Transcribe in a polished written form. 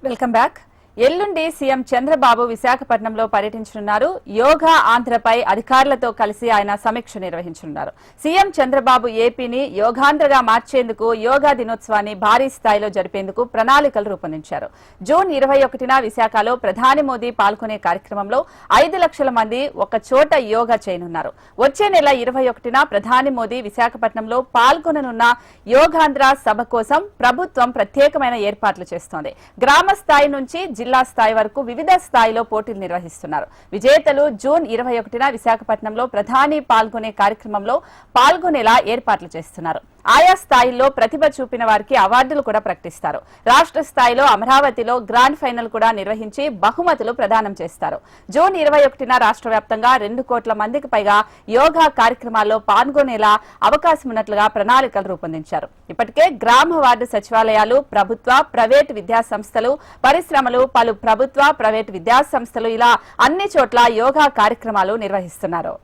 Welcome back. ఎల్లుండి CM Chandrababu విశాఖపట్నంలో పర్యటించనున్నారు. యోగా ఆంధ్రపై అధికారులతో కలిసి ఆయన సమీక్ష నిర్వహించనున్నారు. సీఎం చంద్రబాబు ఏపీని యోగాంధ్రగా మార్చేందుకు యోగా దినోత్సవాన్ని భారీ స్థాయిలో జరిపేందుకు ప్రణాళికలు రూపొందించారు. జూన్ 21న విశాఖలో ప్రధాని మోదీ పాల్గొనే కార్యక్రమంలో 5 లక్షల మంది ఒక చోట యోగా చేయనున్నారు. వచ్చే నెల 21న ప్రధాని మోదీ విశాఖపట్నంలో పాల్గొననున్న యోగాంధ్ర సభ కోసం ప్రభుత్వం ప్రత్యేకమైన ఏర్పాట్లు చేస్తోంది. గ్రామ స్థాయి నుంచి జిల్లా స్థాయి వరకు వివిధ స్థాయిలో పోటీలు నిర్వహిస్తున్నారు. విజేతలు జూన్ 21న విశాఖపట్నంలో ప్రధాని పాల్గొనే కార్యక్రమంలో పాల్గొనేలా ఏర్పాట్లు చేస్తున్నారు. ఆయా స్థాయిల్లో ప్రతిభ చూపిన వారికి అవార్డులు కూడా ప్రకటిస్తారు. రాష్ట్ర స్థాయిలో అమరావతిలో గ్రాండ్ ఫైనల్ కూడా నిర్వహించి బహుమతులు ప్రదానం చేస్తారు. జూన్ 21న రాష్ట్ర వ్యాప్తంగా 2 కోట్ల మందికి పైగా యోగా కార్యక్రమాల్లో పాల్గొనేలా అవకాశం ఉన్నట్లుగా ప్రణాళికలు రూపొందించారు. ఇప్పటికే గ్రామ వార్డు సచివాలయాలు, ప్రభుత్వ, ప్రైవేటు విద్యా సంస్థలు, పరిశ్రమలు, పలు ప్రభుత్వ, ప్రైవేటు విద్యా సంస్థలు ఇలా అన్ని చోట్ల యోగా కార్యక్రమాలు నిర్వహిస్తున్నారు.